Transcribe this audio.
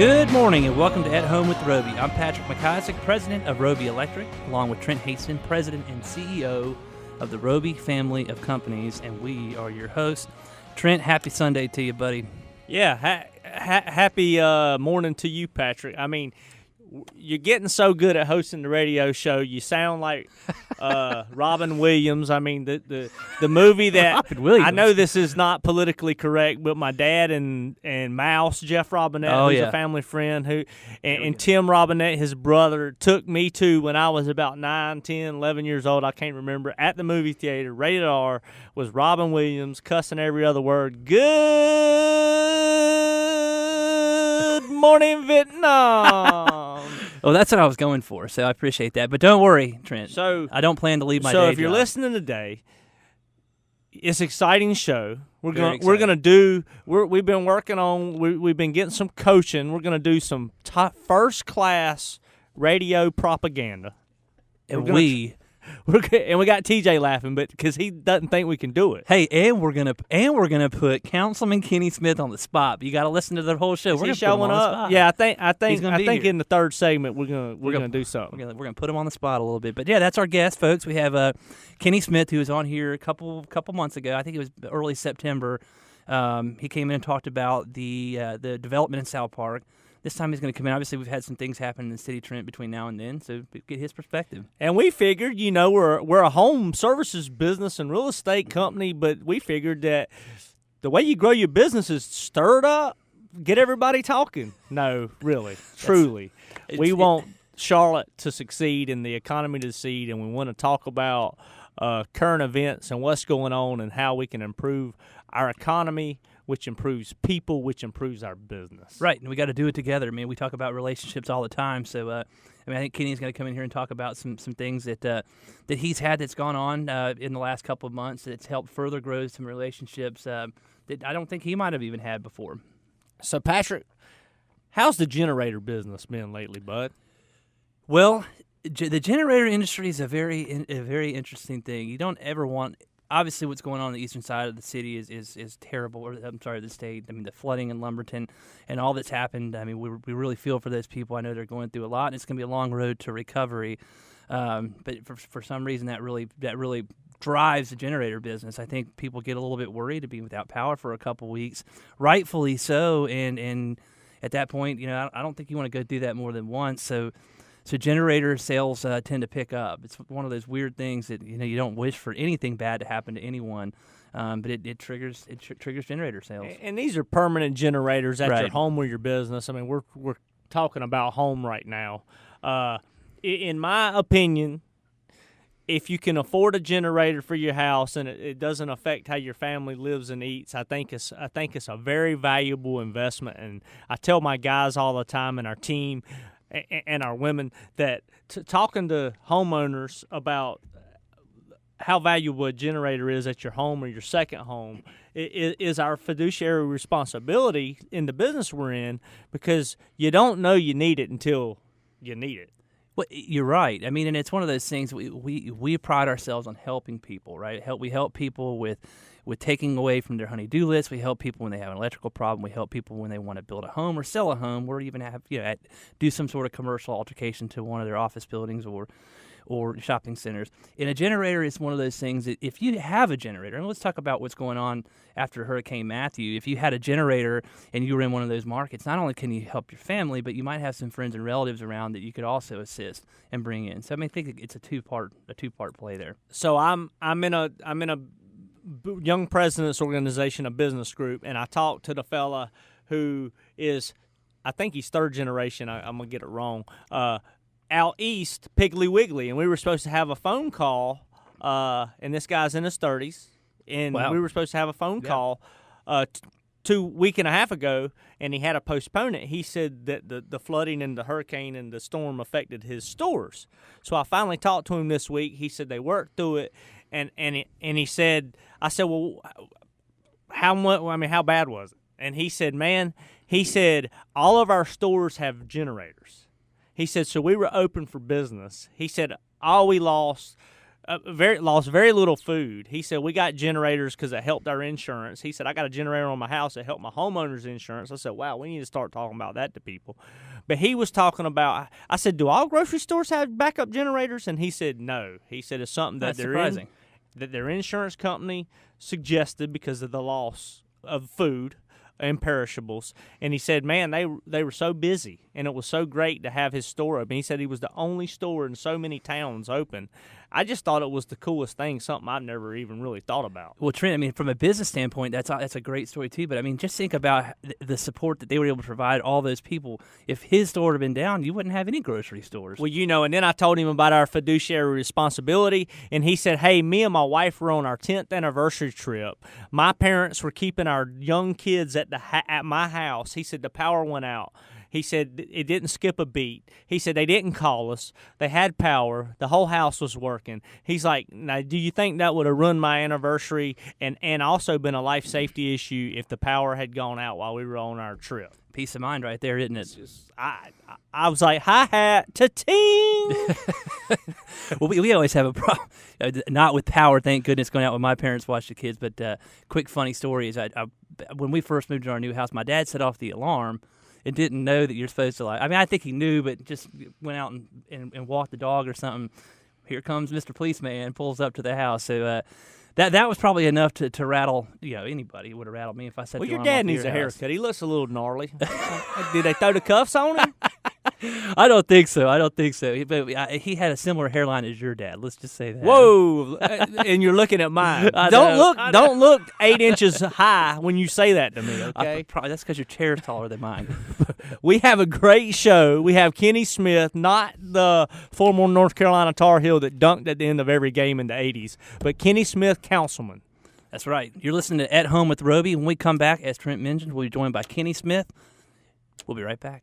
Good morning and welcome to At Home with Roby. I'm Patrick McIsaac, president of Roby Electric, along with Trent Haston, president and CEO of the Roby family of companies, and we are your hosts. Trent, happy Sunday to you, buddy. Yeah, happy morning to you, Patrick. I mean, you're getting so good at hosting the radio show. You sound like Robin Williams. I mean, the movie that Robin Williams. I know this is not politically correct, but my dad and Mouse, Jeff Robinette, who's a family friend, and Tim Robinette, his brother, took me to when I was about 9, 10, 11 years old. I can't remember. At the movie theater, rated R, was Robin Williams cussing every other word. Good morning, Vietnam. Well, that's what I was going for, so I appreciate that. But don't worry, Trent. So I don't plan to leave my day So if you're job. listening today, it's an exciting show. We've been working on. We've been getting some coaching. We're gonna do some first class radio propaganda. And we got TJ laughing, but because he doesn't think we can do it. Hey, and we're gonna put Councilman Kenny Smith on the spot. You got to listen to the whole show. We're gonna put him on the spot. Yeah, I think here. in the third segment we're gonna do something. We're gonna put him on the spot a little bit. But yeah, that's our guest, folks. We have Kenny Smith, who was on here a couple months ago. I think it was early September. He came in and talked about the development in South Park. This time he's going to come in. Obviously, we've had some things happen in the city, Trent, between now and then, so get his perspective. And we figured, we're a home services business and real estate company, but we figured that the way you grow your business is stir it up, get everybody talking. No, really, truly. We want Charlotte to succeed and the economy to succeed, and we want to talk about current events and what's going on and how we can improve our economy, which improves people, which improves our business. Right, and we got to do it together. I mean, we talk about relationships all the time. So, I think Kenny's going to come in here and talk about some things that he's had that's gone on in the last couple of months that's helped further grow some relationships that I don't think he might have even had before. So, Patrick, how's the generator business been lately, bud? Well, the generator industry is a very interesting thing. You don't ever want. Obviously, what's going on the eastern side of the city is terrible. Or I'm sorry, the state. I mean, the flooding in Lumberton and all that's happened. I mean, we really feel for those people. I know they're going through a lot, and it's going to be a long road to recovery. But for some reason, that really drives the generator business. I think people get a little bit worried to be without power for a couple weeks, rightfully so. And at that point, I don't think you want to go do that more than once. So generator sales tend to pick up. It's one of those weird things that you don't wish for anything bad to happen to anyone, but it triggers generator sales. And these are permanent generators at Right. your home or your business. I mean, we're talking about home right now. In my opinion, if you can afford a generator for your house and it doesn't affect how your family lives and eats, I think it's a very valuable investment. And I tell my guys all the time and our team and our women that talking to homeowners about how valuable a generator is at your home or your second home is our fiduciary responsibility in the business we're in, because you don't know you need it until you need it. Well, you're right. I mean, and it's one of those things we pride ourselves on helping people, right? We help people with taking away from their honey-do list. We help people when they have an electrical problem. We help people when they want to build a home or sell a home, or even have do some sort of commercial altercation to one of their office buildings or shopping centers. And a generator is one of those things that if you have a generator, and let's talk about what's going on after Hurricane Matthew. If you had a generator and you were in one of those markets, not only can you help your family, but you might have some friends and relatives around that you could also assist and bring in. So I think it's a two-part play there. So I'm in a young president's organization, a business group, and I talked to the fella who is, I think he's third generation. I'm gonna get it wrong. Out east, Piggly Wiggly, and we were supposed to have a phone call. And this guy's in his 30s, and Wow. we were supposed to have a phone call 2 weeks and a half ago, and he had to postpone it. He said that the flooding and the hurricane and the storm affected his stores. So I finally talked to him this week. He said they worked through it, and he said, I said, well, how much? I mean, how bad was it? And he said, all of our stores have generators. He said, so we were open for business. He said, all we lost lost very little food. He said, we got generators because it helped our insurance. He said, I got a generator on my house that helped my homeowner's insurance. I said, wow, we need to start talking about that to people. But he was talking about, I said, do all grocery stores have backup generators? And he said, no. He said, it's something that that their insurance company suggested because of the loss of food and perishables. And he said, man, they were so busy, and it was so great to have his store open. He said he was the only store in so many towns open. I just thought it was the coolest thing, something I've never even really thought about. Well, Trent, I mean, from a business standpoint, that's a great story too. But I mean, just think about the support that they were able to provide all those people. If his store had been down, you wouldn't have any grocery stores. Well, and then I told him about our fiduciary responsibility, and he said, hey, me and my wife were on our 10th anniversary trip. My parents were keeping our young kids at my house. He said the power went out. He said it didn't skip a beat. He said they didn't call us. They had power. The whole house was working. He's like, now, do you think that would have ruined my anniversary and also been a life safety issue if the power had gone out while we were on our trip? Peace of mind right there, isn't it? I was like, hi-hat, ta-ting. Well, we always have a problem. Not with power, thank goodness, going out when my parents watch the kids. But quick funny story is when we first moved to our new house, my dad set off the alarm and didn't know that you're supposed to, like, I mean, I think he knew, but just went out and walked the dog or something. Here comes Mr. Policeman, pulls up to the house. So that was probably enough to rattle, anybody. It would have rattled me if I said, well, your dad needs a haircut. He looks a little gnarly. Did they throw the cuffs on him? I don't think so. But he had a similar hairline as your dad. Let's just say that. Whoa! And you're looking at mine. Don't look 8 inches high when you say that to me. Okay, that's because your chair is taller than mine. We have a great show. We have Kenny Smith, not the former North Carolina Tar Heel that dunked at the end of every game in the '80s, but Kenny Smith, councilman. That's right. You're listening to At Home with Roby. When we come back, as Trent mentioned, we'll be joined by Kenny Smith. We'll be right back.